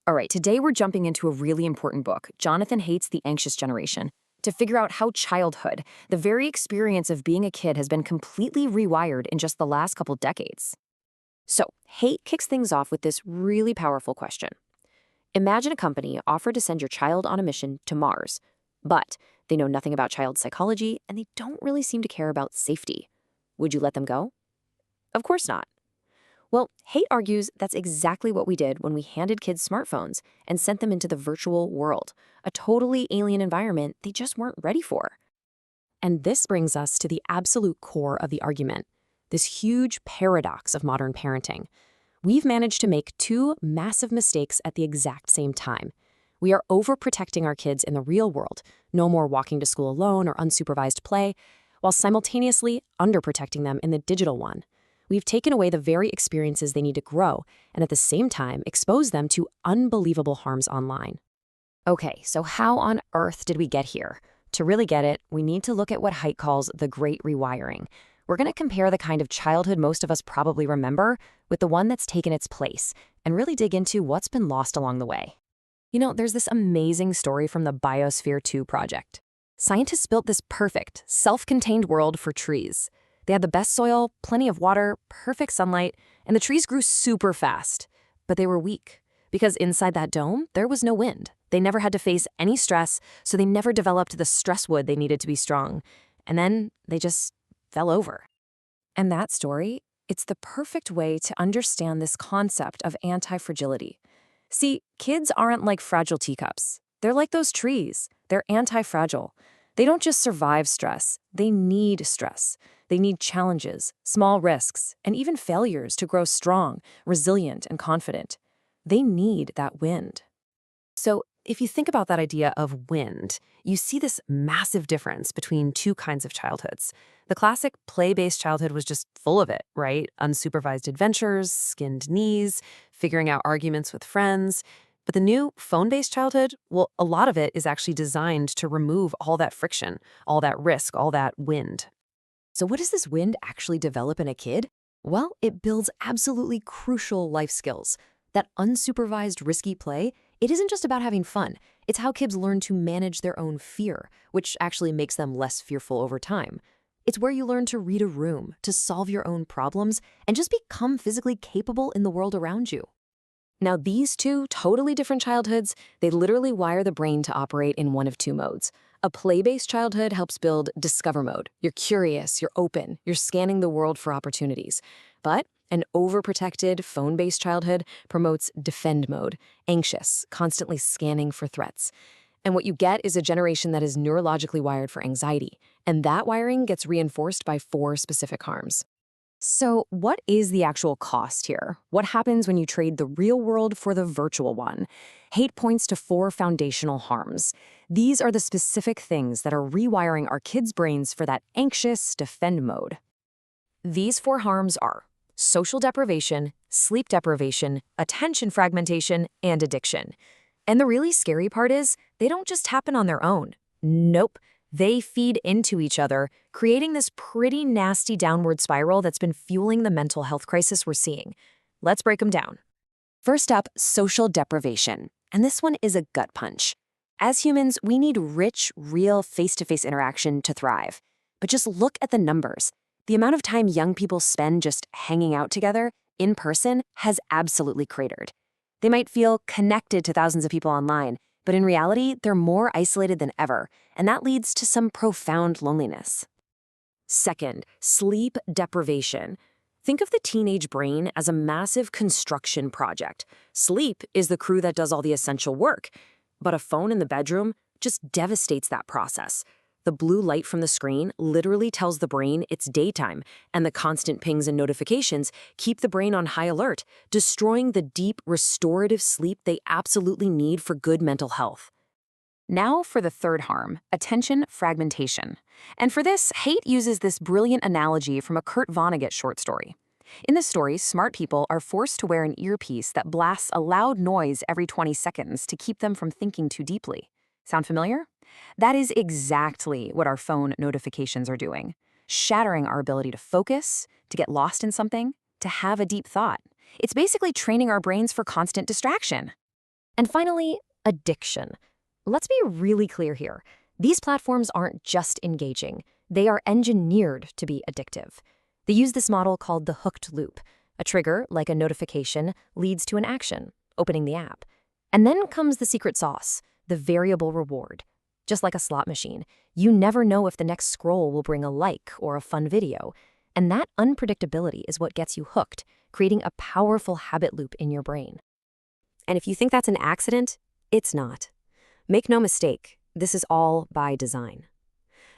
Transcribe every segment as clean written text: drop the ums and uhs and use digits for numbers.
All right, today we're jumping into a really important book, Jonathan Haidt's The Anxious Generation, to figure out how childhood, the very experience of being a kid, has been completely rewired in just the last couple decades. So, Haidt kicks things off with this really powerful question. Imagine a company offered to send your child on a mission to Mars, but they know nothing about child psychology and they don't really seem to care about safety. Would you let them go? Of course not. Well, Haidt argues that's exactly what we did when we handed kids smartphones and sent them into the virtual world, a totally alien environment they just weren't ready for. And this brings us to the absolute core of the argument, this huge paradox of modern parenting. We've managed to make two massive mistakes at the exact same time. We are overprotecting our kids in the real world, no more walking to school alone or unsupervised play, while simultaneously underprotecting them in the digital one. We've taken away the very experiences they need to grow, and at the same time expose them to unbelievable harms online. Okay, so how on earth did we get here? To really get it, we need to look at what Haidt calls the Great Rewiring. We're going to compare the kind of childhood most of us probably remember with the one that's taken its place, and really dig into what's been lost along the way. You know, there's this amazing story from the Biosphere 2 project. Scientists built this perfect, self-contained world for trees. They had the best soil, plenty of water, perfect sunlight, and the trees grew super fast. But they were weak, because inside that dome, there was no wind. They never had to face any stress, so they never developed the stress wood they needed to be strong. And then they just fell over. And that story, it's the perfect way to understand this concept of anti-fragility. See, kids aren't like fragile teacups. They're like those trees. They're anti-fragile. They don't just survive stress, they need stress. They need challenges, small risks, and even failures to grow strong, resilient, and confident. They need that wind. So, if you think about that idea of wind, you see this massive difference between two kinds of childhoods. The classic play-based childhood was just full of it, right? Unsupervised adventures, skinned knees, figuring out arguments with friends. But the new phone-based childhood, well, a lot of it is actually designed to remove all that friction, all that risk, all that wind. So what does this wind actually develop in a kid? Well, it builds absolutely crucial life skills. That unsupervised risky play, it isn't just about having fun. It's how kids learn to manage their own fear, which actually makes them less fearful over time. It's where you learn to read a room, to solve your own problems, and just become physically capable in the world around you. Now, these two totally different childhoods, they literally wire the brain to operate in one of two modes. A play-based childhood helps build discover mode. You're curious, you're open, you're scanning the world for opportunities. But an overprotected, phone-based childhood promotes defend mode, anxious, constantly scanning for threats. And what you get is a generation that is neurologically wired for anxiety, and that wiring gets reinforced by 4 specific harms. So what is the actual cost here? What happens when you trade the real world for the virtual one? Haidt points to 4 foundational harms. These are the specific things that are rewiring our kids' brains for that anxious defend mode. These 4 harms are social deprivation, sleep deprivation, attention fragmentation, and addiction. And the really scary part is, they don't just happen on their own. Nope. They feed into each other, creating this pretty nasty downward spiral that's been fueling the mental health crisis we're seeing. Let's break them down. First up, social deprivation. And this one is a gut punch. As humans, we need rich, real face-to-face interaction to thrive. But just look at the numbers. The amount of time young people spend just hanging out together, in person, has absolutely cratered. They might feel connected to thousands of people online, but in reality, they're more isolated than ever, and that leads to some profound loneliness. Second, sleep deprivation. Think of the teenage brain as a massive construction project. Sleep is the crew that does all the essential work, but a phone in the bedroom just devastates that process. The blue light from the screen literally tells the brain it's daytime, and the constant pings and notifications keep the brain on high alert, destroying the deep, restorative sleep they absolutely need for good mental health. Now for the third harm, attention fragmentation. And for this, Haidt uses this brilliant analogy from a Kurt Vonnegut short story. In the story, smart people are forced to wear an earpiece that blasts a loud noise every 20 seconds to keep them from thinking too deeply. Sound familiar? That is exactly what our phone notifications are doing, shattering our ability to focus, to get lost in something, to have a deep thought. It's basically training our brains for constant distraction. And finally, addiction. Let's be really clear here. These platforms aren't just engaging. They are engineered to be addictive. They use this model called the hooked loop. A trigger, like a notification, leads to an action, opening the app. And then comes the secret sauce, the variable reward. Just like a slot machine, you never know if the next scroll will bring a like or a fun video. And that unpredictability is what gets you hooked, creating a powerful habit loop in your brain. And if you think that's an accident, it's not. Make no mistake, this is all by design.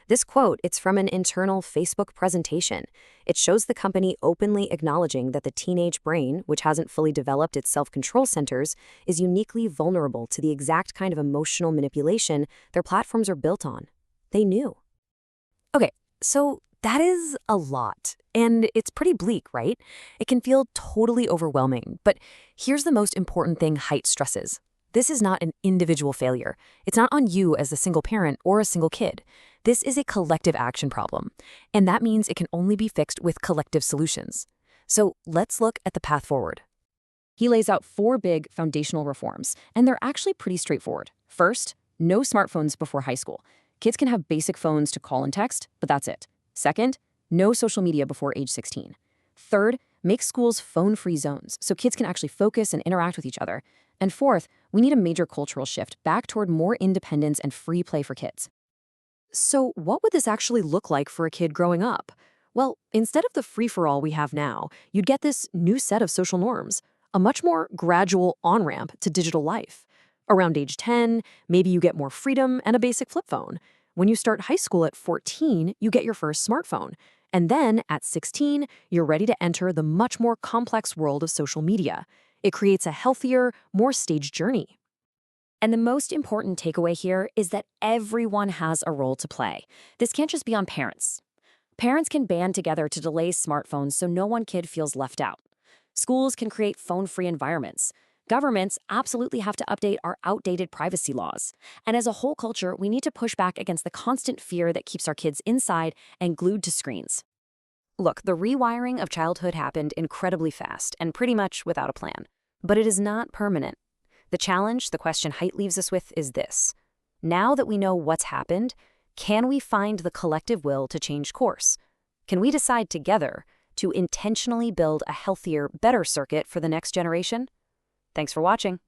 This quote, it's from an internal Facebook presentation. It shows the company openly acknowledging that the teenage brain, which hasn't fully developed its self-control centers, is uniquely vulnerable to the exact kind of emotional manipulation their platforms are built on. They knew. Okay, so that is a lot, and it's pretty bleak, right? It can feel totally overwhelming, but here's the most important thing Haidt stresses. This is not an individual failure. It's not on you as a single parent or a single kid. This is a collective action problem, and that means it can only be fixed with collective solutions. So let's look at the path forward. He lays out 4 big foundational reforms, and they're actually pretty straightforward. First, no smartphones before high school. Kids can have basic phones to call and text, but that's it. Second, no social media before age 16. Third, make schools phone-free zones so kids can actually focus and interact with each other. And fourth, we need a major cultural shift back toward more independence and free play for kids. So what would this actually look like for a kid growing up? Well, instead of the free-for-all we have now, you'd get this new set of social norms, a much more gradual on-ramp to digital life. Around age 10, maybe you get more freedom and a basic flip phone. When you start high school at 14, you get your first smartphone. And then at 16, you're ready to enter the much more complex world of social media. It creates a healthier, more staged journey. And the most important takeaway here is that everyone has a role to play. This can't just be on parents. Parents can band together to delay smartphones so no one kid feels left out. Schools can create phone-free environments. Governments absolutely have to update our outdated privacy laws. And as a whole culture, we need to push back against the constant fear that keeps our kids inside and glued to screens. Look, the rewiring of childhood happened incredibly fast and pretty much without a plan. But it is not permanent. The challenge, the question Haidt leaves us with, is this. Now that we know what's happened, can we find the collective will to change course? Can we decide together to intentionally build a healthier, better circuit for the next generation? Thanks for watching.